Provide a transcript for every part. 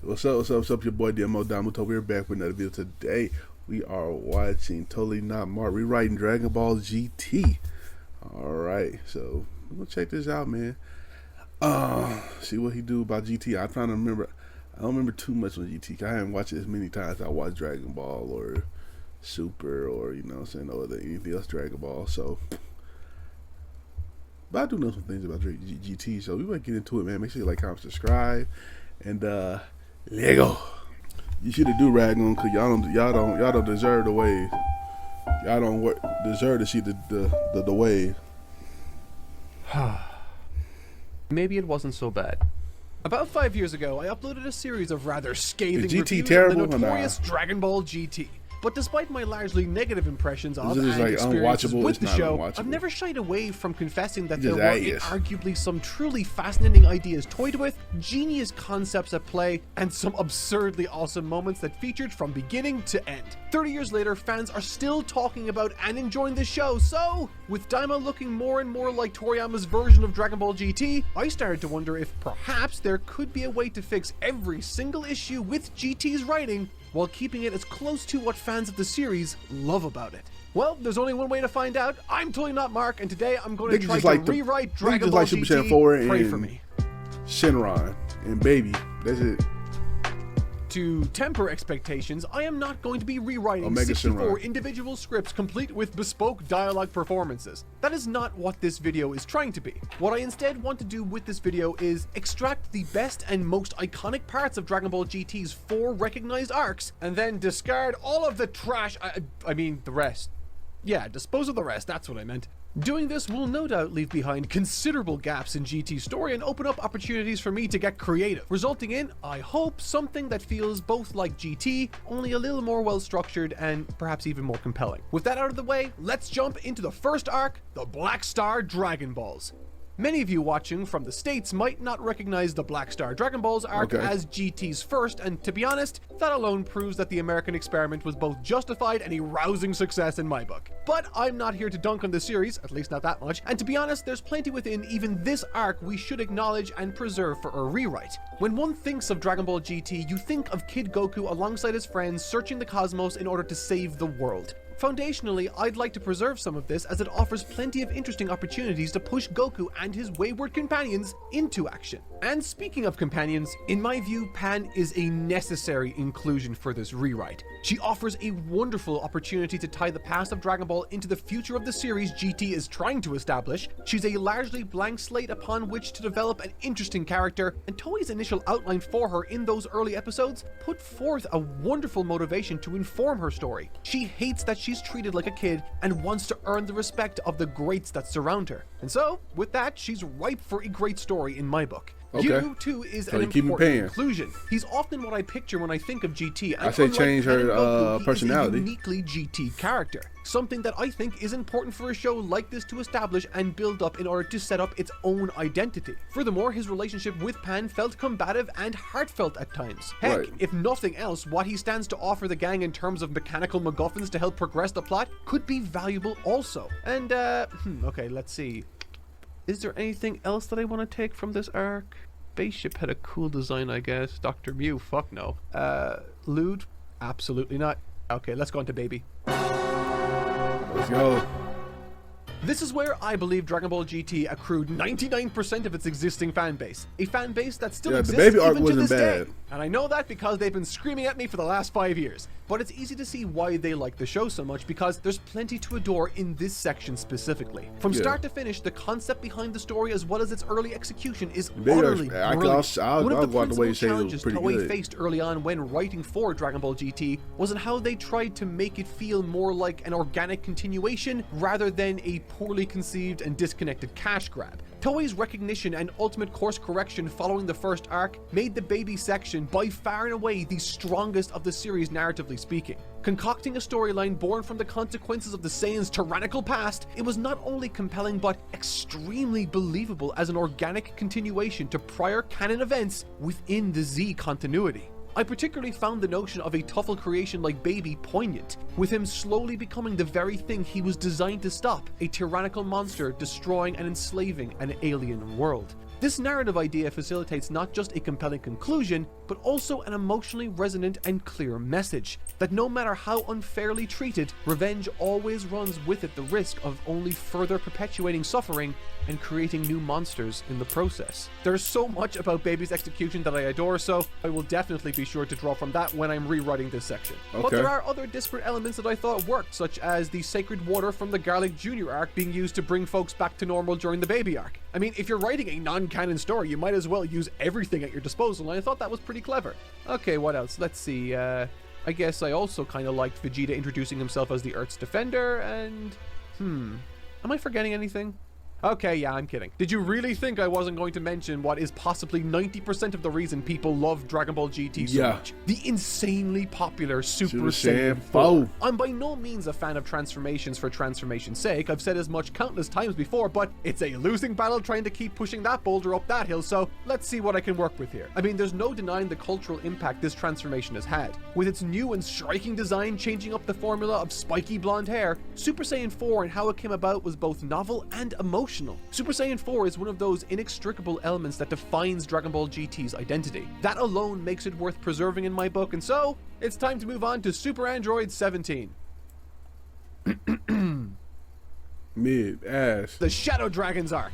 What's up, your boy Domuto. We're back with another video. Today we are watching Totally Not Mark rewriting Dragon Ball GT. Alright, so we're gonna check this out, man. See what he do about GT. I'm trying to remember. I don't remember too much on GT. I haven't watched it as many times as I watched Dragon Ball or Super or anything else Dragon Ball. So, but I do know some things about GT. So we might get into it, man. Make sure you like, comment, subscribe, and Lego. You should have do rag on, cause y'all don't deserve the wave. Y'all don't deserve to see the wave. Maybe it wasn't so bad. About 5 years ago, I uploaded a series of rather scathing reviews terrible of the notorious Dragon Ball GT. But despite my largely negative impressions of and experiences with the show, I've never shied away from confessing that there were arguably some truly fascinating ideas toyed with, genius concepts at play, and some absurdly awesome moments that featured from beginning to end. 30 years later, fans are still talking about and enjoying the show, so with Daima looking more and more like Toriyama's version of Dragon Ball GT, I started to wonder if perhaps there could be a way to fix every single issue with GT's writing while keeping it as close to what fans of the series love about it. Well, there's only one way to find out. I'm Totally Not Mark, and today I'm going to try to rewrite Dragon Ball GT. Pray for me. Shenron and Baby. That's it. To temper expectations, I am not going to be rewriting Omega 64 Shenron. individual scripts complete with bespoke dialogue performances. That is not what this video is trying to be. What I instead want to do with this video is extract the best and most iconic parts of Dragon Ball GT's 4 recognized arcs, and then discard all of the trash, I mean the rest. Yeah, dispose of the rest, that's what I meant. Doing this will no doubt leave behind considerable gaps in GT's story and open up opportunities for me to get creative, resulting in, I hope, something that feels both like GT, only a little more well structured and perhaps even more compelling. With that out of the way, let's jump into the first arc, the Black Star Dragon Balls. Many of you watching from the States might not recognize the Black Star Dragon Balls arc as GT's first, and to be honest, that alone proves that the American experiment was both justified and a rousing success in my book. But I'm not here to dunk on the series, at least not that much, and to be honest, there's plenty within even this arc we should acknowledge and preserve for a rewrite. When one thinks of Dragon Ball GT, you think of Kid Goku alongside his friends searching the cosmos in order to save the world. Foundationally, I'd like to preserve some of this as it offers plenty of interesting opportunities to push Goku and his wayward companions into action. And speaking of companions, in my view, Pan is a necessary inclusion for this rewrite. She offers a wonderful opportunity to tie the past of Dragon Ball into the future of the series GT is trying to establish. She's a largely blank slate upon which to develop an interesting character, and Toei's initial outline for her in those early episodes put forth a wonderful motivation to inform her story. She hates that she's treated like a kid and wants to earn the respect of the greats that surround her. And so, with that, she's ripe for a great story in my book. Yu, too, is an important inclusion. He's often what I picture when I think of GT. And I say change her personality. He's a uniquely GT character. Something that I think is important for a show like this to establish and build up in order to set up its own identity. Furthermore, his relationship with Pan felt combative and heartfelt at times. Heck, if nothing else, what he stands to offer the gang in terms of mechanical MacGuffins to help progress the plot could be valuable also. And, okay, let's see. Is there anything else that I want to take from this arc? Spaceship had a cool design, I guess. Dr. Mew, fuck no. Lewd? Absolutely not. Okay, let's go on to Baby. Let's go. This is where I believe Dragon Ball GT accrued 99% of its existing fan base. A fan base that still exists the Baby arc even to wasn't this bad. day. And I know that because they've been screaming at me for the last 5 years. But it's easy to see why they like the show so much because there's plenty to adore in this section specifically. From start to finish, the concept behind the story as well as its early execution is utterly brilliant. One of the principal challenges Toei faced early on when writing for Dragon Ball GT was in how they tried to make it feel more like an organic continuation rather than a poorly conceived and disconnected cash grab. Toei's recognition and ultimate course correction following the first arc made the Baby section by far and away the strongest of the series narratively speaking. Concocting a storyline born from the consequences of the Saiyan's tyrannical past, it was not only compelling but extremely believable as an organic continuation to prior canon events within the Z continuity. I particularly found the notion of a Tuffle creation like Baby poignant, with him slowly becoming the very thing he was designed to stop, a tyrannical monster destroying and enslaving an alien world. This narrative idea facilitates not just a compelling conclusion, but also an emotionally resonant and clear message that no matter how unfairly treated, revenge always runs with it the risk of only further perpetuating suffering and creating new monsters in the process. There's so much about Baby's execution that I adore, so I will definitely be sure to draw from that when I'm rewriting this section. Okay. But there are other disparate elements that I thought worked, such as the sacred water from the Garlic Jr. arc being used to bring folks back to normal during the Baby arc. I mean, if you're writing a non-canon story, you might as well use everything at your disposal, and I thought that was pretty clever. Okay, what else? Let's see, I guess I also kind of liked Vegeta introducing himself as the Earth's defender, and... am I forgetting anything? Okay, yeah, I'm kidding. Did you really think I wasn't going to mention what is possibly 90% of the reason people love Dragon Ball GT so much? The insanely popular Super Saiyan 4. I'm by no means a fan of transformations for transformation's sake. I've said as much countless times before, but it's a losing battle trying to keep pushing that boulder up that hill, so let's see what I can work with here. I mean, there's no denying the cultural impact this transformation has had. With its new and striking design changing up the formula of spiky blonde hair, Super Saiyan 4 and how it came about was both novel and emotional. Super Saiyan 4 is one of those inextricable elements that defines Dragon Ball GT's identity. That alone makes it worth preserving in my book, and so it's time to move on to Super Android 17. Mid-ass. The Shadow Dragons arc.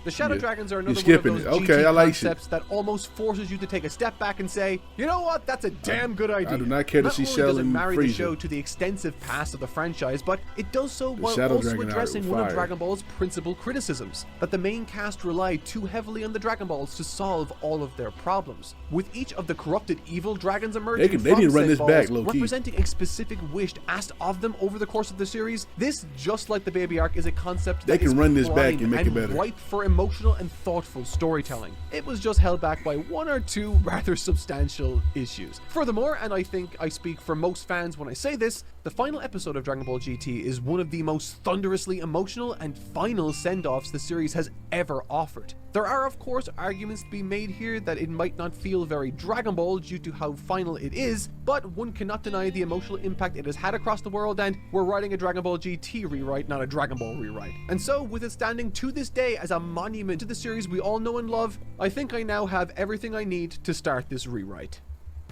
The Shadow Dragons are another one of those GT concepts that almost forces you to take a step back and say, you know what, that's a damn good idea. I do not care to see Cell and marry Frieza. the show to the extensive past of the franchise, but it does so while Shadow also Dragon addressing are one of fire. Dragon Ball's principal criticisms, that the main cast relied too heavily on the Dragon Balls to solve all of their problems. With each of the corrupted evil dragons emerging they need to run said this balls, back, low-key. representing a specific wish asked of them over the course of the series, this, just like the Baby arc, is a concept that They can is run this back prime and make it better. ripe for emotional and thoughtful storytelling. It was just held back by one or two rather substantial issues. Furthermore, and I think I speak for most fans when I say this, the final episode of Dragon Ball GT is one of the most thunderously emotional and final send-offs the series has ever offered. There are of course arguments to be made here that it might not feel very Dragon Ball due to how final it is, but one cannot deny the emotional impact it has had across the world, and we're writing a Dragon Ball GT rewrite, not a Dragon Ball rewrite. And so, with it standing to this day as a monument to the series we all know and love, I think I now have everything I need to start this rewrite.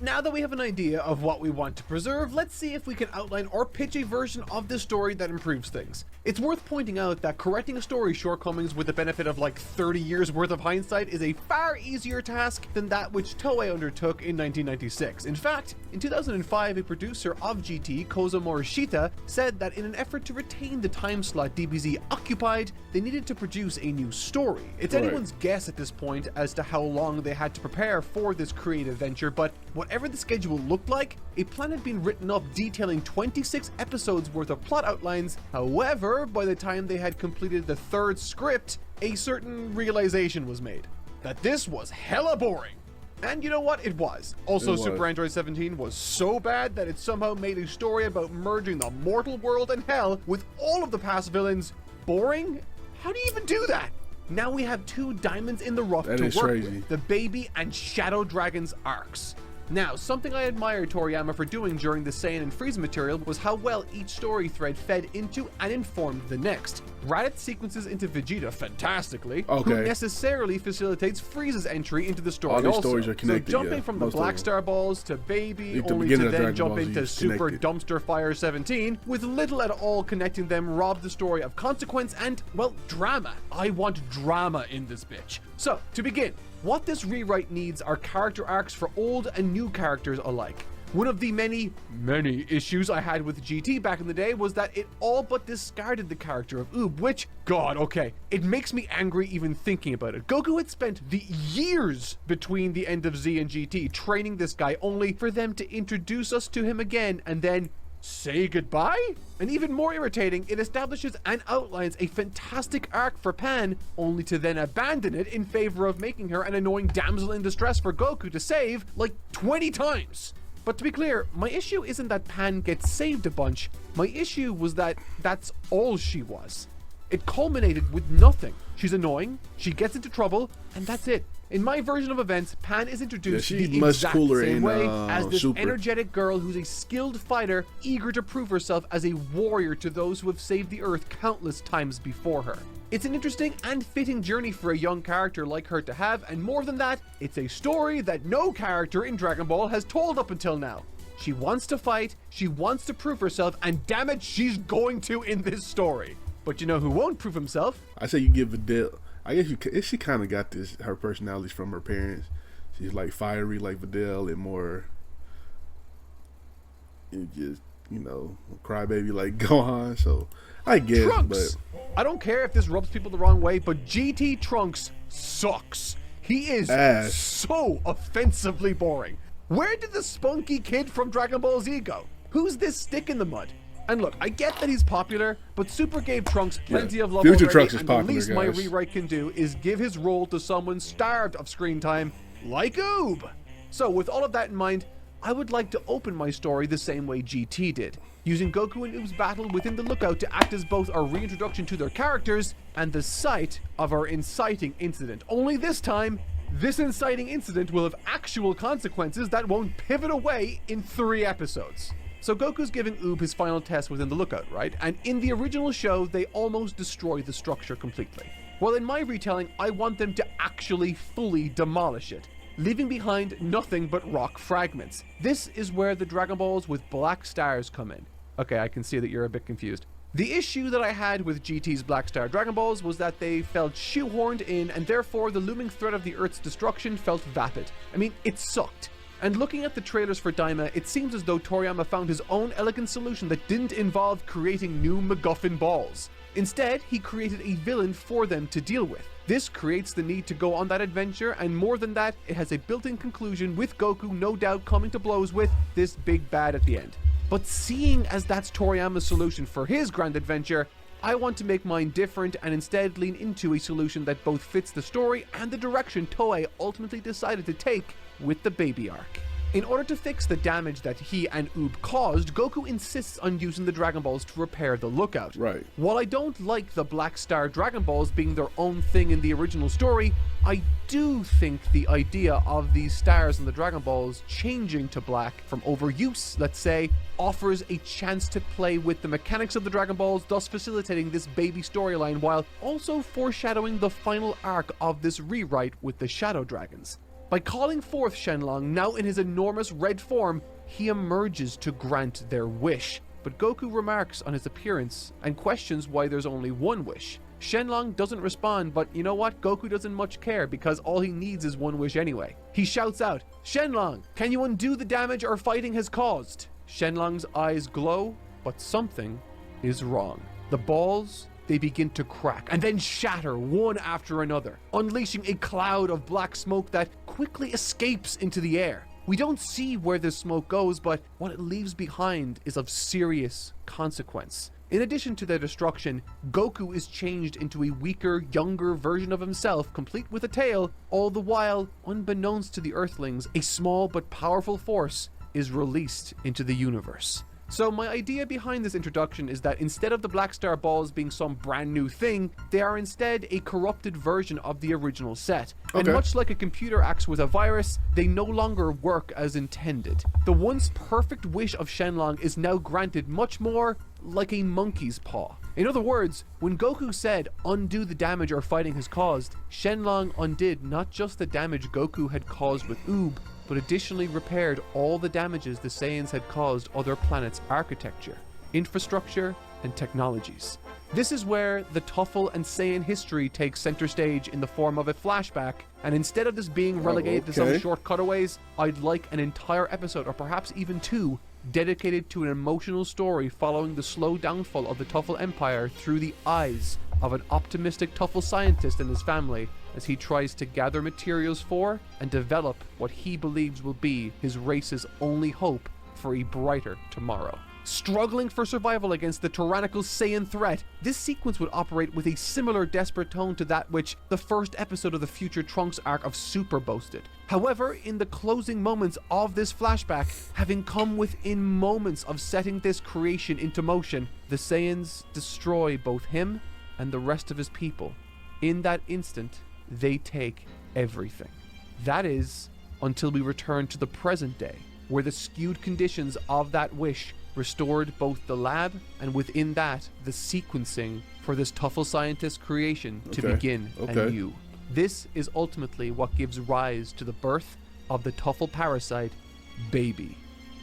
Now that we have an idea of what we want to preserve, let's see if we can outline or pitch a version of this story that improves things. It's worth pointing out that correcting a story's shortcomings with the benefit of like 30 years worth of hindsight is a far easier task than that which Toei undertook in 1996. In fact, in 2005, a producer of GT, Kozo Morishita, said that in an effort to retain the time slot DBZ occupied, they needed to produce a new story. It's anyone's guess at this point as to how long they had to prepare for this creative venture, but whatever the schedule looked like, a plan had been written up detailing 26 episodes worth of plot outlines. However, by the time they had completed the third script, a certain realization was made. That this was hella boring. And you know what? It was. Also, Super Android 17 was so bad that it somehow made a story about merging the mortal world and hell with all of the past villains boring? How do you even do that? Now we have two diamonds in the rough to work with, the Baby and Shadow Dragons arcs. Now, something I admired Toriyama for doing during the Saiyan and Frieza material was how well each story thread fed into and informed the next. Raditz sequences into Vegeta fantastically, who necessarily facilitates Frieza's entry into the story also. Stories are connected, so jumping from the Black Star Balls to Baby, only to then jump into Super Dumpster Fire 17, with little at all connecting them, robbed the story of consequence and, well, drama. I want drama in this bitch. So, to begin, what this rewrite needs are character arcs for old and new characters alike. One of the many issues I had with GT back in the day was that it all but discarded the character of Oob, which, God, okay, it makes me angry even thinking about it. Goku had spent the years between the end of Z and GT training this guy, only for them to introduce us to him again and then say goodbye? And even more irritating, it establishes and outlines a fantastic arc for Pan, only to then abandon it in favor of making her an annoying damsel in distress for Goku to save like 20 times. But to be clear, my issue isn't that Pan gets saved a bunch. My issue was that that's all she was. It culminated with nothing. She's annoying, she gets into trouble, and that's it. In my version of events, Pan is introduced she's the much exact cooler same in, way as this Super. energetic girl who's a skilled fighter, eager to prove herself as a warrior to those who have saved the Earth countless times before her. It's an interesting and fitting journey for a young character like her to have, and more than that, it's a story that no character in Dragon Ball has told up until now. She wants to fight, she wants to prove herself, and damn it, she's going to in this story. But you know who won't prove himself? I say you give Videl. I guess she kind of got her personalities from her parents. She's like fiery like Videl and more, just, crybaby like Gohan. So I guess, Trunks! but I don't care if this rubs people the wrong way, but GT Trunks sucks. He is Ass. so offensively boring. Where did the spunky kid from Dragon Ball Z go? Who's this stick in the mud? And look, I get that he's popular, but Super gave Trunks plenty of love Future already, Trunks is and popular, the least my guys. rewrite can do is give his role to someone starved of screen time, like Oob. So with all of that in mind, I would like to open my story the same way GT did, using Goku and Oob's battle within the Lookout to act as both our reintroduction to their characters and the site of our inciting incident. Only this time, this inciting incident will have actual consequences that won't pivot away in 3 episodes. So Goku's giving Oob his final test within the Lookout, right? And in the original show, they almost destroy the structure completely. Well, in my retelling, I want them to actually fully demolish it, leaving behind nothing but rock fragments. This is where the Dragon Balls with black stars come in. Okay, I can see that you're a bit confused. The issue that I had with GT's Black Star Dragon Balls was that they felt shoehorned in, and therefore the looming threat of the Earth's destruction felt vapid. I mean, it sucked. And looking at the trailers for Daima, it seems as though Toriyama found his own elegant solution that didn't involve creating new MacGuffin balls. Instead, he created a villain for them to deal with. This creates the need to go on that adventure, and more than that, it has a built-in conclusion with Goku no doubt coming to blows with this big bad at the end. But seeing as that's Toriyama's solution for his grand adventure, I want to make mine different and instead lean into a solution that both fits the story and the direction Toei ultimately decided to take with the baby arc. In order to fix the damage that he and Oob caused, Goku insists on using the Dragon Balls to repair the Lookout. Right. While I don't like the Black Star Dragon Balls being their own thing in the original story, I do think the idea of these stars and the Dragon Balls changing to black from overuse, let's say, offers a chance to play with the mechanics of the Dragon Balls, thus facilitating this baby storyline while also foreshadowing the final arc of this rewrite with the Shadow Dragons. By calling forth Shenlong, now in his enormous red form, he emerges to grant their wish. But Goku remarks on his appearance and questions why there's only one wish. Shenlong doesn't respond, but you know what? Goku doesn't much care because all he needs is one wish anyway. He shouts out, "Shenlong, can you undo the damage our fighting has caused?" Shenlong's eyes glow, but something is wrong. The balls, they begin to crack and then shatter one after another, unleashing a cloud of black smoke that quickly escapes into the air. We don't see where this smoke goes, but what it leaves behind is of serious consequence. In addition to their destruction, Goku is changed into a weaker, younger version of himself, complete with a tail. All the while, unbeknownst to the Earthlings, a small but powerful force is released into the universe. So my idea behind this introduction is that instead of the Black Star Balls being some brand new thing, they are instead a corrupted version of the original set. And much like a computer acts with a virus, they no longer work as intended. The once perfect wish of Shenlong is now granted much more like a monkey's paw. In other words, when Goku said, "Undo the damage our fighting has caused," Shenlong undid not just the damage Goku had caused with Oob, but additionally repaired all the damages the Saiyans had caused other planets' architecture, infrastructure, and technologies. This is where the Tuffle and Saiyan history takes center stage in the form of a flashback, and instead of this being relegated to some short cutaways, I'd like an entire episode, or perhaps even 2, dedicated to an emotional story following the slow downfall of the Tuffle Empire through the eyes of an optimistic Tuffle scientist and his family as he tries to gather materials for and develop what he believes will be his race's only hope for a brighter tomorrow. Struggling for survival against the tyrannical Saiyan threat, this sequence would operate with a similar desperate tone to that which the first episode of the future Trunks arc of Super boasted. However, in the closing moments of this flashback, having come within moments of setting this creation into motion, the Saiyans destroy both him and the rest of his people. In that instant, they take everything. That is, until we return to the present day, where the skewed conditions of that wish restored both the lab and within that the sequencing for this Tuffle scientist creation to begin anew. This is ultimately what gives rise to the birth of the Tuffle parasite, Baby.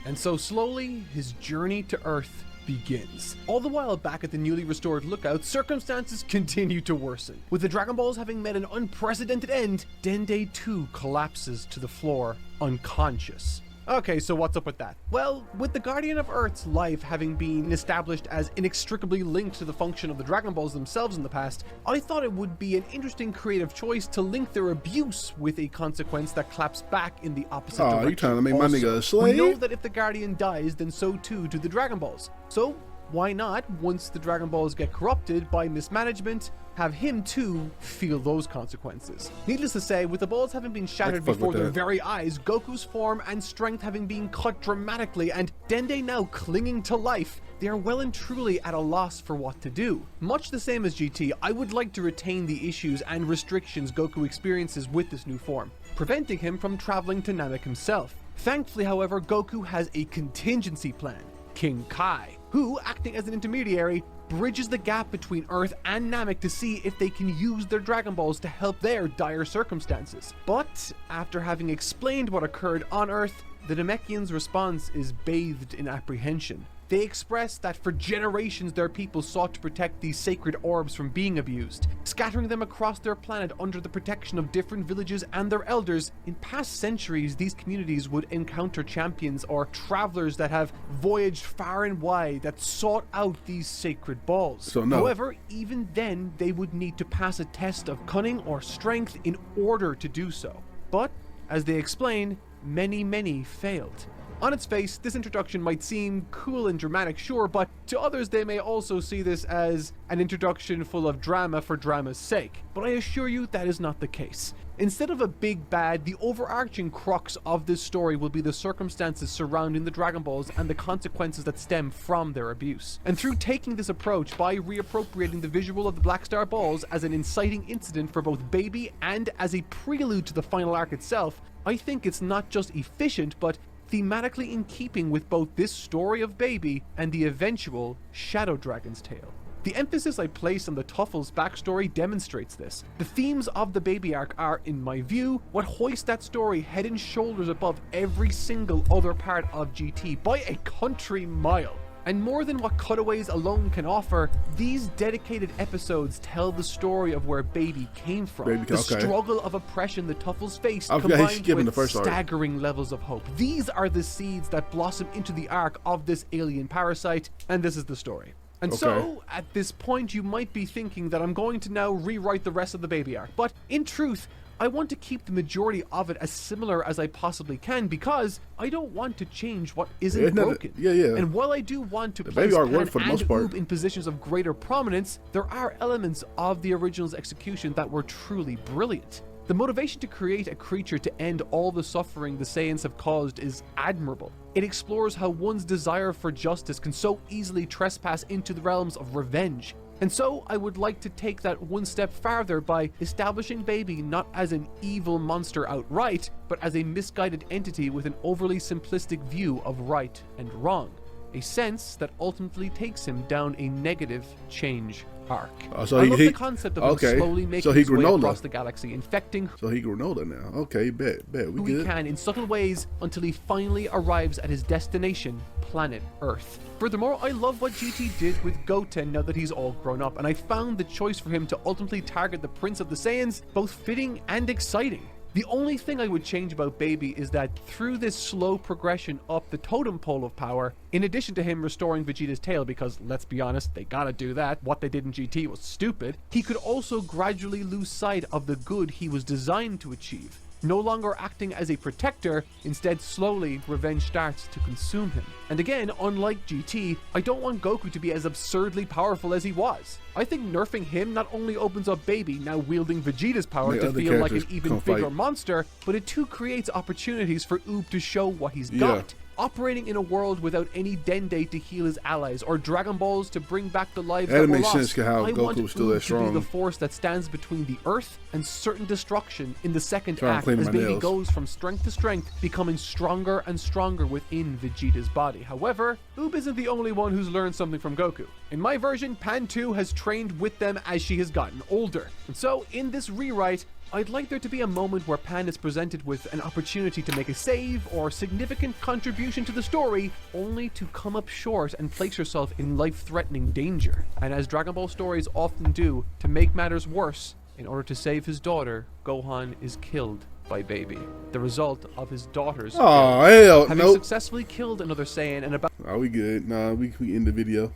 And so slowly, his journey to Earth begins. All the while back at the newly restored Lookout, circumstances continue to worsen. With the Dragon Balls having met an unprecedented end, Dende too collapses to the floor, unconscious. Okay, so what's up with that? Well, with the Guardian of Earth's life having been established as inextricably linked to the function of the Dragon Balls themselves in the past, I thought it would be an interesting creative choice to link their abuse with a consequence that claps back in the opposite direction. Oh, you trying to make my nigga a slave? We know that if the Guardian dies, then so too do the Dragon Balls. So why not, once the Dragon Balls get corrupted by mismanagement, have him too feel those consequences? Needless to say, with the balls having been shattered before their very eyes, Goku's form and strength having been cut dramatically, and Dende now clinging to life, they are well and truly at a loss for what to do. Much the same as GT, I would like to retain the issues and restrictions Goku experiences with this new form, preventing him from traveling to Namek himself. Thankfully, however, Goku has a contingency plan, King Kai, who, acting as an intermediary, bridges the gap between Earth and Namek to see if they can use their Dragon Balls to help their dire circumstances. But after having explained what occurred on Earth, the Namekians' response is bathed in apprehension. They express that for generations their people sought to protect these sacred orbs from being abused, scattering them across their planet under the protection of different villages and their elders. In past centuries, these communities would encounter champions or travelers that have voyaged far and wide that sought out these sacred balls. However, even then, they would need to pass a test of cunning or strength in order to do so. But, as they explain, many failed. On its face, this introduction might seem cool and dramatic, sure, but to others they may also see this as an introduction full of drama for drama's sake. But I assure you that is not the case. Instead of a big bad, the overarching crux of this story will be the circumstances surrounding the Dragon Balls and the consequences that stem from their abuse. And through taking this approach by reappropriating the visual of the Black Star Balls as an inciting incident for both Baby and as a prelude to the final arc itself, I think it's not just efficient, but thematically in keeping with both this story of Baby and the eventual Shadow Dragon's tale. The emphasis I place on the Tuffle's backstory demonstrates this. The themes of the Baby arc are, in my view, what hoist that story head and shoulders above every single other part of GT by a country mile. And more than what cutaways alone can offer, these dedicated episodes tell the story of where Baby came from, the struggle of oppression the Tuffles faced, combined with staggering levels of hope. These are the seeds that blossom into the arc of this alien parasite, and this is the story. And so, at this point, you might be thinking that I'm going to now rewrite the rest of the Baby arc, but in truth, I want to keep the majority of it as similar as I possibly can because I don't want to change what isn't broken. And while I do want to place Pan and Oob in positions of greater prominence, there are elements of the original's execution that were truly brilliant. The motivation to create a creature to end all the suffering the Saiyans have caused is admirable. It explores how one's desire for justice can so easily trespass into the realms of revenge. And so I would like to take that one step farther by establishing Baby not as an evil monster outright, but as a misguided entity with an overly simplistic view of right and wrong. A sense that ultimately takes him down a negative change arc. I love the concept of him slowly making his way across the galaxy, infecting granola now. Okay, bet. We good. He can in subtle ways until he finally arrives at his destination, planet Earth. Furthermore, I love what GT did with Goten now that he's all grown up, and I found the choice for him to ultimately target the Prince of the Saiyans both fitting and exciting. The only thing I would change about Baby is that through this slow progression up the totem pole of power, in addition to him restoring Vegeta's tail, because let's be honest, they gotta do that, what they did in GT was stupid, he could also gradually lose sight of the good he was designed to achieve. No longer acting as a protector, instead slowly revenge starts to consume him. And again, unlike GT, I don't want Goku to be as absurdly powerful as he was. I think nerfing him not only opens up Baby, now wielding Vegeta's power, to feel like an even bigger monster, but it too creates opportunities for Oob to show what he's got. operating in a world without any Dende to heal his allies, or Dragon Balls to bring back the lives That that were makes lost. sense how I Goku want was still that Oob to strong. be the force that stands between the Earth and certain destruction in the second Trying to act, clean as my Baby nails. goes from strength to strength, becoming stronger and stronger within Vegeta's body. However, Oob isn't the only one who's learned something from Goku. In my version, Pan 2 has trained with them as she has gotten older. And so, in this rewrite, I'd like there to be a moment where Pan is presented with an opportunity to make a save or significant contribution to the story, only to come up short and place herself in life-threatening danger. And as Dragon Ball stories often do, to make matters worse, in order to save his daughter, Gohan is killed by Baby. The result of his daughter's Oh, kill. hell, Having nope. successfully killed another Saiyan and about Oh, we good. Nah, we end the video.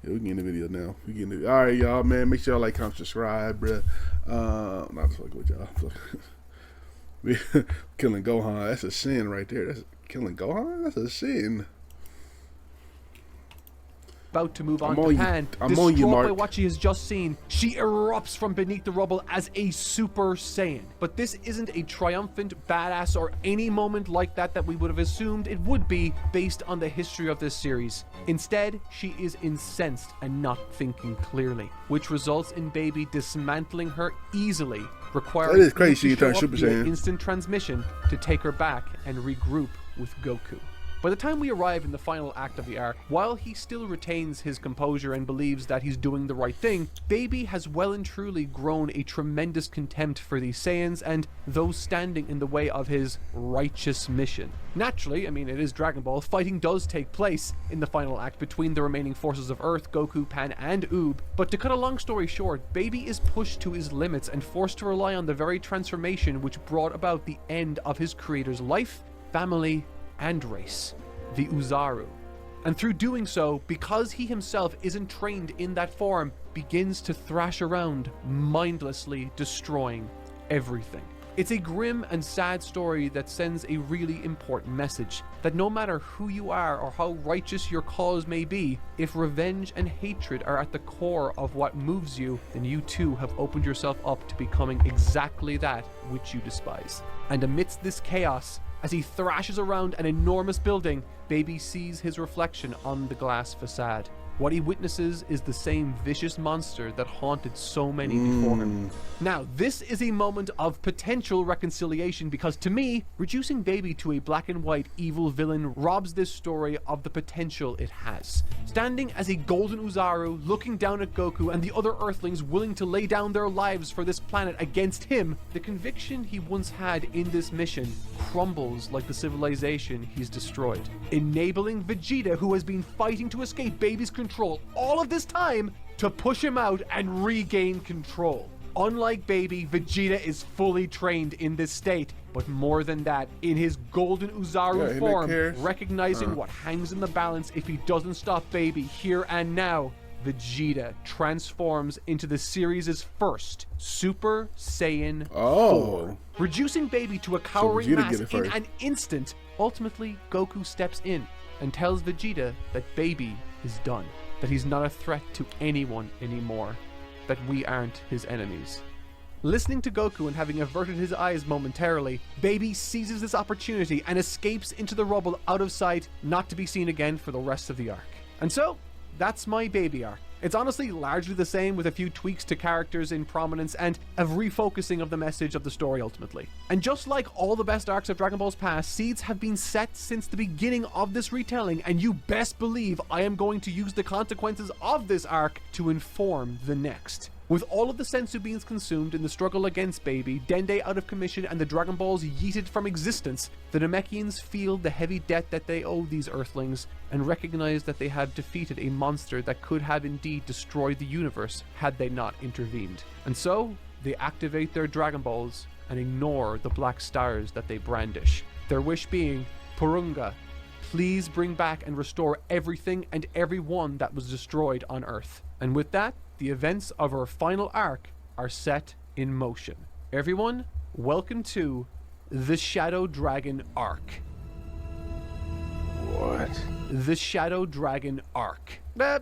Yeah, we can end the video now. We can end the, all right, y'all, man. Make sure y'all like, comment, subscribe, bruh. Not fucking with y'all. We killing Gohan. That's a sin right there. That's killing Gohan. That's a sin. about to move on I'm on to you. Pan, I'm on you, distraught by Mark. what she has just seen, she erupts from beneath the rubble as a Super Saiyan. But this isn't a triumphant, badass, or any moment like that we would have assumed it would be based on the history of this series. Instead, she is incensed and not thinking clearly, which results in Baby dismantling her easily, requiring That is crazy she Oob to turned show up Super via Saiyan. instant transmission to take her back and regroup with Goku. By the time we arrive in the final act of the arc, while he still retains his composure and believes that he's doing the right thing, Baby has well and truly grown a tremendous contempt for these Saiyans and those standing in the way of his righteous mission. Naturally, I mean, it is Dragon Ball, fighting does take place in the final act between the remaining forces of Earth, Goku, Pan, and Oob, but to cut a long story short, Baby is pushed to his limits and forced to rely on the very transformation which brought about the end of his creator's life, family, and race, the Uzaru. And through doing so, because he himself isn't trained in that form, begins to thrash around, mindlessly destroying everything. It's a grim and sad story that sends a really important message, that no matter who you are or how righteous your cause may be, if revenge and hatred are at the core of what moves you, then you too have opened yourself up to becoming exactly that which you despise. And amidst this chaos, as he thrashes around an enormous building, Baby sees his reflection on the glass facade. What he witnesses is the same vicious monster that haunted so many before him. Now, this is a moment of potential reconciliation because to me, reducing Baby to a black and white evil villain robs this story of the potential it has. Standing as a golden Uzaru, looking down at Goku and the other Earthlings willing to lay down their lives for this planet against him, the conviction he once had in this mission crumbles like the civilization he's destroyed, enabling Vegeta, who has been fighting to escape Baby's control all of this time, to push him out and regain control. Unlike Baby, Vegeta is fully trained in this state, but more than that, in his golden Uzaru form, recognizing what hangs in the balance if he doesn't stop Baby here and now, Vegeta transforms into the series' first Super Saiyan 4, reducing Baby to a cowering mass in an instant. Ultimately, Goku steps in and tells Vegeta that Baby is done, that he's not a threat to anyone anymore, that we aren't his enemies. Listening to Goku and having averted his eyes momentarily, Baby seizes this opportunity and escapes into the rubble out of sight, not to be seen again for the rest of the arc. And so, that's my Baby arc. It's honestly largely the same with a few tweaks to characters in prominence and a refocusing of the message of the story ultimately. And just like all the best arcs of Dragon Ball's past, seeds have been set since the beginning of this retelling, and you best believe I am going to use the consequences of this arc to inform the next. With all of the senzu beans consumed in the struggle against Baby, Dende out of commission, and the Dragon Balls yeeted from existence, the Namekians feel the heavy debt that they owe these Earthlings and recognize that they have defeated a monster that could have indeed destroyed the universe had they not intervened. And so, they activate their Dragon Balls and ignore the black stars that they brandish. Their wish being, Purunga, please bring back and restore everything and everyone that was destroyed on Earth. And with that, the events of our final arc are set in motion. Everyone, welcome to the Shadow Dragon arc. What? The Shadow Dragon arc.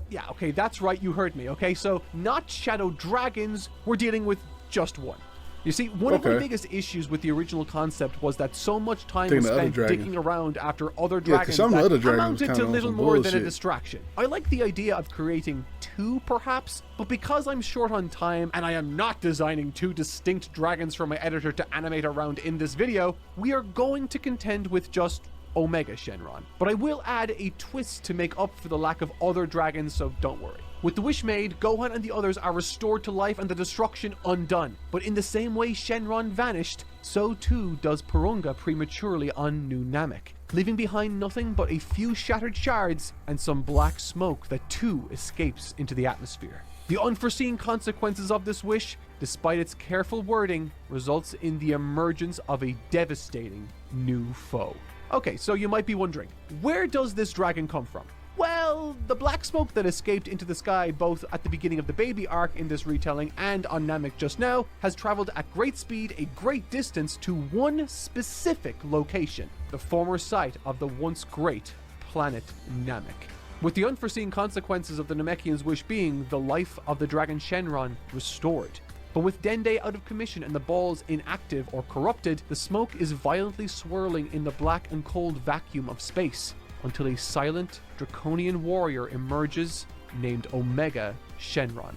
Yeah, okay, that's right, you heard me, okay? So, not Shadow Dragons, we're dealing with just one. You see, one of my Okay. biggest issues with the original concept was that so much time Taking was the other spent dragon. digging around after other Yeah, 'cause dragons some of the that other dragons amounted kinda to on little some more than a bullshit. distraction. I like the idea of creating 2 perhaps, but because I'm short on time and I am not designing 2 distinct dragons for my editor to animate around in this video, we are going to contend with just Omega Shenron. But I will add a twist to make up for the lack of other dragons, so don't worry. With the wish made, Gohan and the others are restored to life and the destruction undone. But in the same way Shenron vanished, so too does Porunga prematurely on New Namek, leaving behind nothing but a few shattered shards and some black smoke that too escapes into the atmosphere. The unforeseen consequences of this wish, despite its careful wording, results in the emergence of a devastating new foe. Okay, so you might be wondering, where does this dragon come from? Well, the black smoke that escaped into the sky both at the beginning of the baby arc in this retelling and on Namek just now has traveled at great speed a great distance to one specific location, the former site of the once great planet Namek. With the unforeseen consequences of the Namekian's wish being the life of the dragon Shenron restored. But with Dende out of commission and the balls inactive or corrupted, the smoke is violently swirling in the black and cold vacuum of space, until a silent, draconian warrior emerges named Omega Shenron,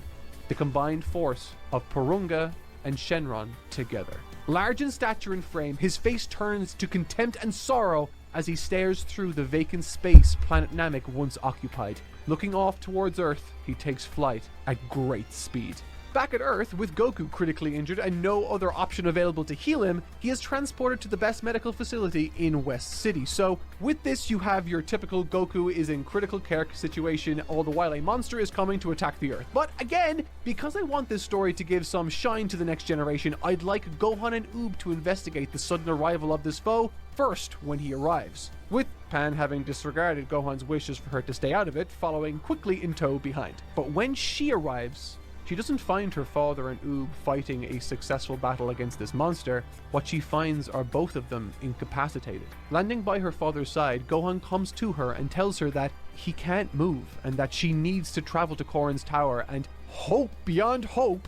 the combined force of Porunga and Shenron together. Large in stature and frame, his face turns to contempt and sorrow as he stares through the vacant space planet Namek once occupied. Looking off towards Earth, he takes flight at great speed. Back at Earth, with Goku critically injured and no other option available to heal him, he is transported to the best medical facility in West City. So, with this, you have your typical Goku is in critical care situation, all the while a monster is coming to attack the Earth. But again, because I want this story to give some shine to the next generation, I'd like Gohan and Oob to investigate the sudden arrival of this foe first when he arrives, with Pan having disregarded Gohan's wishes for her to stay out of it, following quickly in tow behind. But when she arrives, she doesn't find her father and Oob fighting a successful battle against this monster. What she finds are both of them incapacitated. Landing by her father's side, Gohan comes to her and tells her that he can't move and that she needs to travel to Korin's tower and hope beyond hope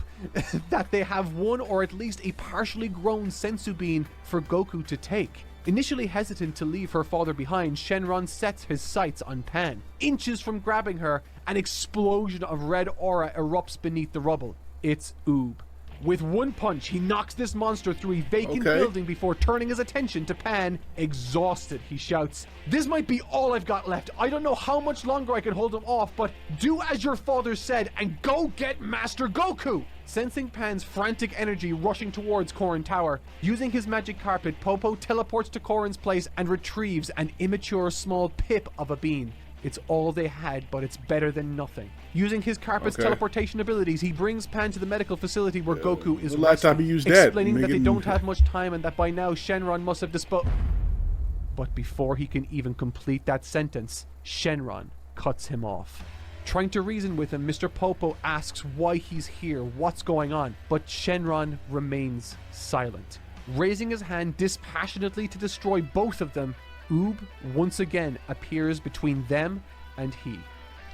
that they have one or at least a partially grown sensu bean for Goku to take. Initially hesitant to leave her father behind, Shenron sets his sights on Pan. Inches from grabbing her, an explosion of red aura erupts beneath the rubble. It's Oob. With one punch, he knocks this monster through a vacant building before turning his attention to Pan. Exhausted, he shouts, "This might be all I've got left. I don't know how much longer I can hold him off, but do as your father said and go get Master Goku!" Sensing Pan's frantic energy rushing towards Korin Tower, using his magic carpet, Popo teleports to Korin's place and retrieves an immature small pip of a bean. It's all they had, but it's better than nothing. Using his carpet's teleportation abilities, he brings Pan to the medical facility where Goku is resting, explaining that they don't have much time and that by now Shenron must have disposed... But before he can even complete that sentence, Shenron cuts him off. Trying to reason with him, Mr. Popo asks why he's here, what's going on, but Shenron remains silent. Raising his hand dispassionately to destroy both of them, Oob once again appears between them and he.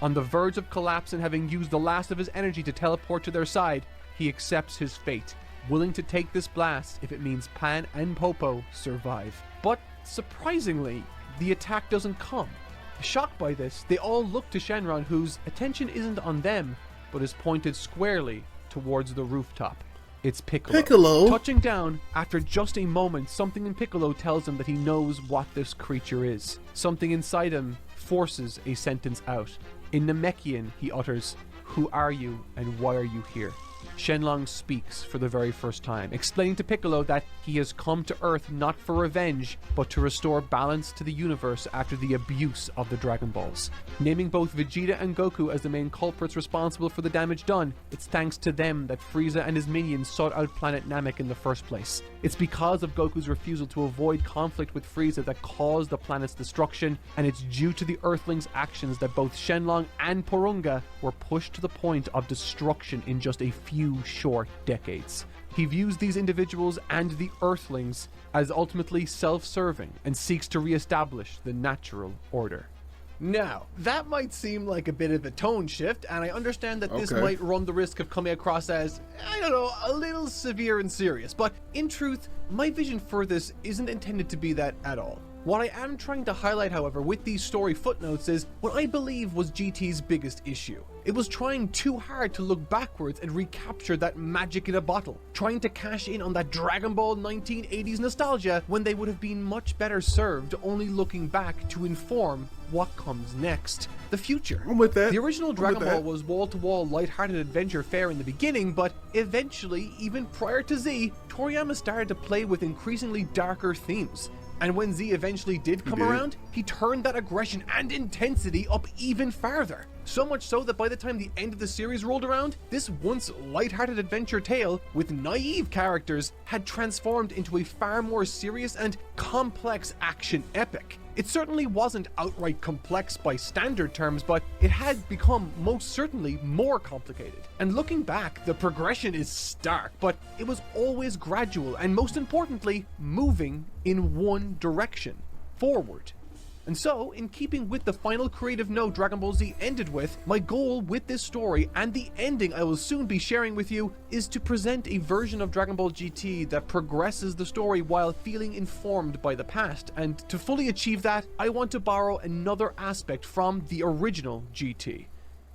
On the verge of collapse and having used the last of his energy to teleport to their side, he accepts his fate, willing to take this blast if it means Pan and Popo survive. But surprisingly, the attack doesn't come. Shocked by this, they all look to Shenron, whose attention isn't on them, but is pointed squarely towards the rooftop. It's Piccolo. Touching down, after just a moment, something in Piccolo tells him that he knows what this creature is. Something inside him forces a sentence out. In Namekian, he utters, "Who are you and why are you here?" Shenlong speaks for the very first time, explaining to Piccolo that he has come to Earth not for revenge, but to restore balance to the universe after the abuse of the Dragon Balls. Naming both Vegeta and Goku as the main culprits responsible for the damage done, it's thanks to them that Frieza and his minions sought out planet Namek in the first place. It's because of Goku's refusal to avoid conflict with Frieza that caused the planet's destruction, and it's due to the Earthlings' actions that both Shenlong and Porunga were pushed to the point of destruction in just a few short decades. He views these individuals and the Earthlings as ultimately self-serving and seeks to re-establish the natural order. Now, that might seem like a bit of a tone shift, and I understand that this might run the risk of coming across as, I don't know, a little severe and serious, but in truth, my vision for this isn't intended to be that at all. What I am trying to highlight, however, with these story footnotes is what I believe was GT's biggest issue. It was trying too hard to look backwards and recapture that magic in a bottle, trying to cash in on that Dragon Ball 1980s nostalgia when they would have been much better served only looking back to inform what comes next. The future. I'm with that. The original Dragon Ball was wall-to-wall lighthearted adventure fare in the beginning, but eventually, even prior to Z, Toriyama started to play with increasingly darker themes. And when Z eventually did come around, he turned that aggression and intensity up even farther. So much so that by the time the end of the series rolled around, this once lighthearted adventure tale with naive characters had transformed into a far more serious and complex action epic. It certainly wasn't outright complex by standard terms, but it had become most certainly more complicated. And looking back, the progression is stark, but it was always gradual and most importantly, moving in one direction, forward. And so, in keeping with the final creative note Dragon Ball Z ended with, my goal with this story and the ending I will soon be sharing with you is to present a version of Dragon Ball GT that progresses the story while feeling informed by the past. And to fully achieve that, I want to borrow another aspect from the original GT.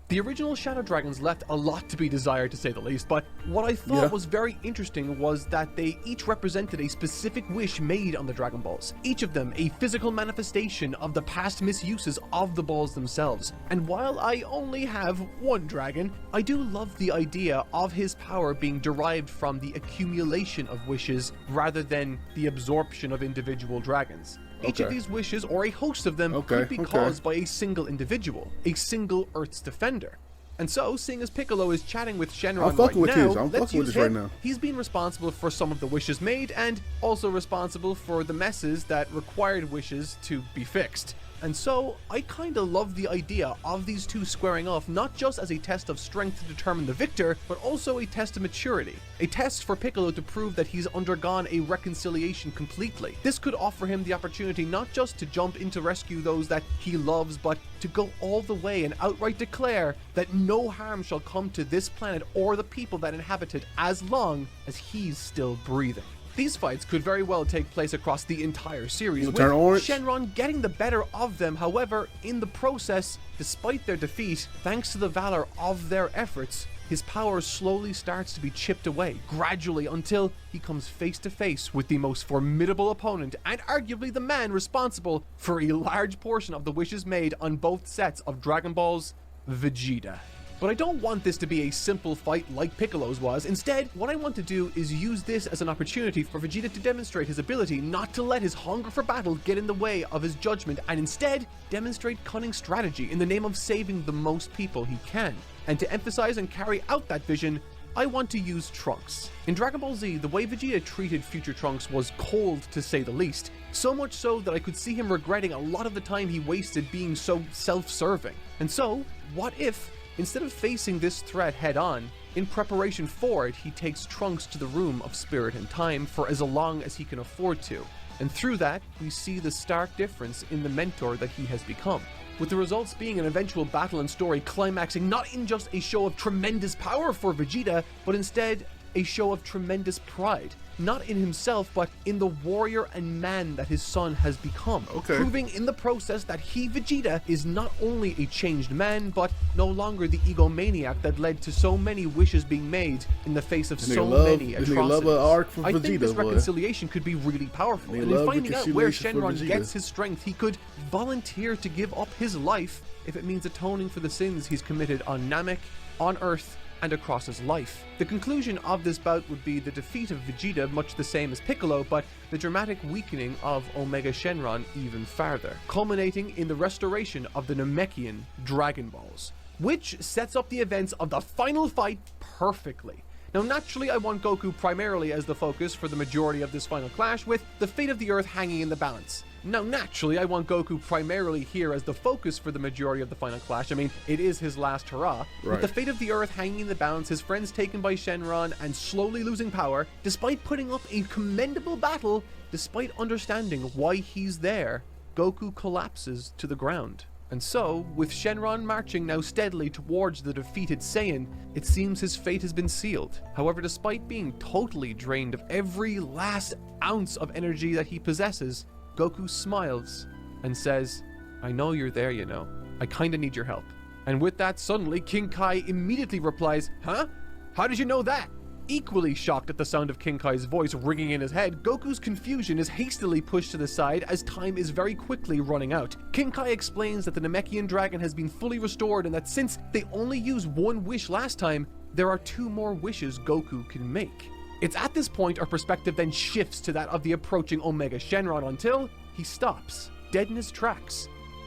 The original Shadow Dragons left a lot to be desired, to say the least, but what I thought was very interesting was that they each represented a specific wish made on the Dragon Balls, each of them a physical manifestation of the past misuses of the balls themselves. And while I only have one dragon, I do love the idea of his power being derived from the accumulation of wishes rather than the absorption of individual dragons. Each of these wishes, or a host of them, could be caused by a single individual, a single Earth's defender. And so, seeing as Piccolo is chatting with Shenron let's use him. He's been responsible for some of the wishes made, and also responsible for the messes that required wishes to be fixed. And so, I kinda love the idea of these two squaring off not just as a test of strength to determine the victor, but also a test of maturity. A test for Piccolo to prove that he's undergone a reconciliation completely. This could offer him the opportunity not just to jump in to rescue those that he loves, but to go all the way and outright declare that no harm shall come to this planet or the people that inhabit it as long as he's still breathing. These fights could very well take place across the entire series, with Shenron getting the better of them. However, in the process, despite their defeat, thanks to the valor of their efforts, his power slowly starts to be chipped away, gradually, until he comes face to face with the most formidable opponent, and arguably the man responsible for a large portion of the wishes made on both sets of Dragon Balls, Vegeta. But I don't want this to be a simple fight like Piccolo's was. Instead, what I want to do is use this as an opportunity for Vegeta to demonstrate his ability not to let his hunger for battle get in the way of his judgment, and instead demonstrate cunning strategy in the name of saving the most people he can. And to emphasize and carry out that vision, I want to use Trunks. In Dragon Ball Z, the way Vegeta treated future Trunks was cold, to say the least. So much so that I could see him regretting a lot of the time he wasted being so self-serving. And so, what if, instead of facing this threat head-on, in preparation for it, he takes Trunks to the room of spirit and time for as long as he can afford to. And through that, we see the stark difference in the mentor that he has become, with the results being an eventual battle and story climaxing not in just a show of tremendous power for Vegeta, but instead a show of tremendous pride, not in himself, but in the warrior and man that his son has become. Proving in the process that he, Vegeta, is not only a changed man, but no longer the egomaniac that led to so many wishes being made in the face of so many atrocities. I think this reconciliation could be really powerful, and in finding out where Shenron gets his strength, he could volunteer to give up his life if it means atoning for the sins he's committed on Namek, on Earth, and across his life. The conclusion of this bout would be the defeat of Vegeta, much the same as Piccolo, but the dramatic weakening of Omega Shenron even farther, culminating in the restoration of the Namekian Dragon Balls, which sets up the events of the final fight perfectly. Now, naturally, I want Goku primarily as the focus for the majority of this final clash, with the fate of the Earth hanging in the balance. Now, naturally, I want Goku primarily here as the focus for the majority of the final clash. I mean, it is his last hurrah. With the fate of the Earth hanging in the balance, his friends taken by Shenron, and slowly losing power, despite putting up a commendable battle, despite understanding why he's there, Goku collapses to the ground. And so, with Shenron marching now steadily towards the defeated Saiyan, it seems his fate has been sealed. However, despite being totally drained of every last ounce of energy that he possesses, Goku smiles and says, "I know you're there, you know. I kinda need your help." And with that, suddenly, King Kai immediately replies, "Huh? How did you know that?" Equally shocked at the sound of King Kai's voice ringing in his head, Goku's confusion is hastily pushed to the side as time is very quickly running out. King Kai explains that the Namekian dragon has been fully restored and that since they only used one wish last time, there are 2 more wishes Goku can make. It's at this point our perspective then shifts to that of the approaching Omega Shenron until he stops, dead in his tracks.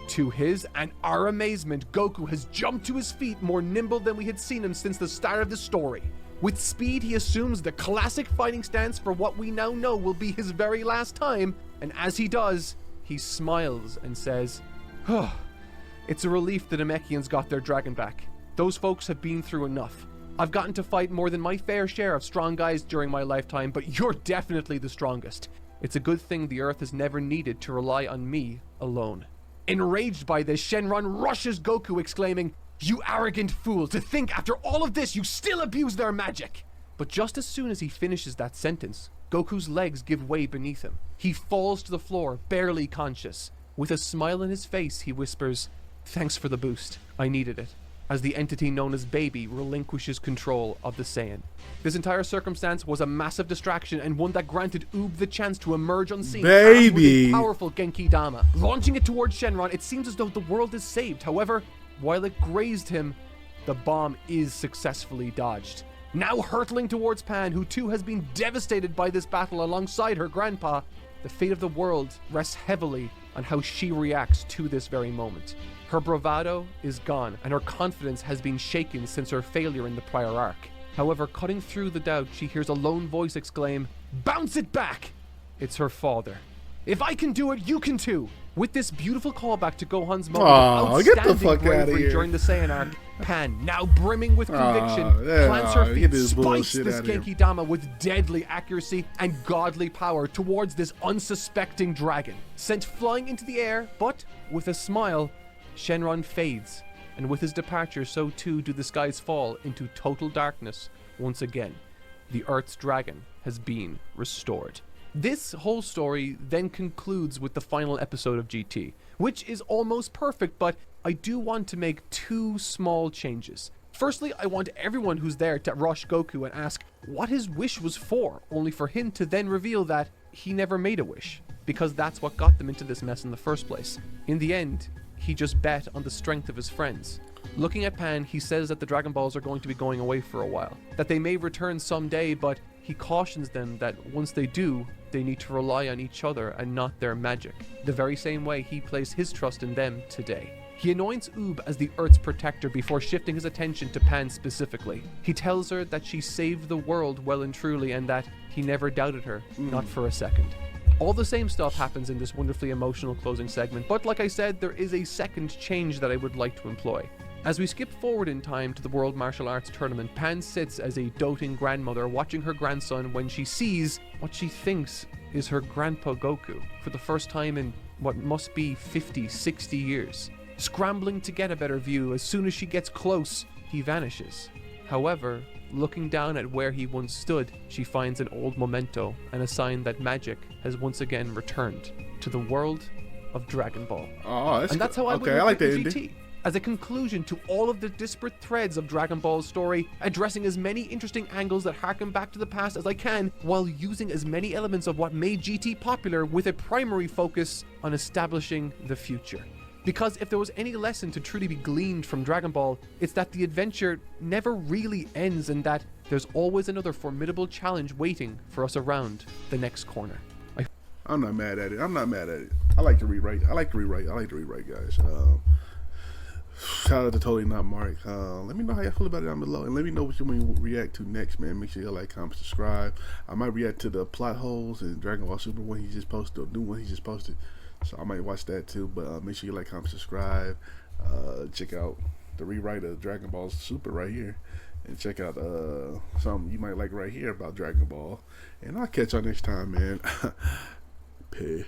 To his and our amazement, Goku has jumped to his feet more nimble than we had seen him since the start of the story. With speed, he assumes the classic fighting stance for what we now know will be his very last time, and as he does, he smiles and says, "Oh, it's a relief the Namekians got their dragon back. Those folks have been through enough. I've gotten to fight more than my fair share of strong guys during my lifetime, but you're definitely the strongest. It's a good thing the Earth has never needed to rely on me alone." Enraged by this, Shenron rushes Goku, exclaiming, "You arrogant fool, to think after all of this you still abuse their magic!" But just as soon as he finishes that sentence, Goku's legs give way beneath him. He falls to the floor, barely conscious. With a smile on his face, he whispers, "Thanks for the boost. I needed it," as the entity known as Baby relinquishes control of the Saiyan. This entire circumstance was a massive distraction and one that granted Oob the chance to emerge unseen. Baby! With a powerful Genki Dama. Launching it towards Shenron, it seems as though the world is saved. However, while it grazed him, the bomb is successfully dodged. Now hurtling towards Pan, who too has been devastated by this battle alongside her grandpa, the fate of the world rests heavily on how she reacts to this very moment. Her bravado is gone, and her confidence has been shaken since her failure in the prior arc. However, cutting through the doubt, she hears a lone voice exclaim, "Bounce it back!" It's her father. "If I can do it, you can too!" With this beautiful callback to Gohan's moment of get the outstanding fuck outta bravery here. during the Saiyan arc, Pan, now brimming with conviction, plants her get feet, this spikes bullshit this outta here. Genki Dama with deadly accuracy and godly power towards this unsuspecting dragon. Sent flying into the air, but with a smile, Shenron fades, and with his departure, so too do the skies fall into total darkness once again. The Earth's dragon has been restored. This whole story then concludes with the final episode of GT, which is almost perfect, but I do want to make 2 small changes. Firstly, I want everyone who's there to rush Goku and ask what his wish was for, only for him to then reveal that he never made a wish, because that's what got them into this mess in the first place. In the end, he just bet on the strength of his friends. Looking at Pan, he says that the Dragon Balls are going to be going away for a while, that they may return someday, but he cautions them that once they do, they need to rely on each other and not their magic, the very same way he placed his trust in them today. He anoints Oob as the Earth's protector before shifting his attention to Pan specifically. He tells her that she saved the world well and truly and that he never doubted her, not for a second. All the same stuff happens in this wonderfully emotional closing segment, but like I said, there is a second change that I would like to employ. As we skip forward in time to the World Martial Arts Tournament, Pan sits as a doting grandmother watching her grandson when she sees what she thinks is her grandpa Goku for the first time in what must be 50, 60 years. Scrambling to get a better view, as soon as she gets close, he vanishes. However, looking down at where he once stood, she finds an old memento and a sign that magic has once again returned to the world of Dragon Ball. Oh, And that's how I would I like look that at ending. GT. As a conclusion to all of the disparate threads of Dragon Ball's story, addressing as many interesting angles that harken back to the past as I can, while using as many elements of what made GT popular with a primary focus on establishing the future. Because if there was any lesson to truly be gleaned from Dragon Ball, it's that the adventure never really ends and that there's always another formidable challenge waiting for us around the next corner. I'm not mad at it. I like to rewrite. I like to rewrite, guys. Shout out to Totally Not Mark. Let me know how y'all feel about it down below, and let me know what you want to react to next, man. Make sure you like, comment, subscribe. I might react to the plot holes in Dragon Ball Super one he just posted, the new one he just posted. So I might watch that too. But make sure you like, comment, subscribe. Check out the rewrite of Dragon Ball Super right here, and check out something you might like right here about Dragon Ball. And I'll catch y'all next time, man. Peace.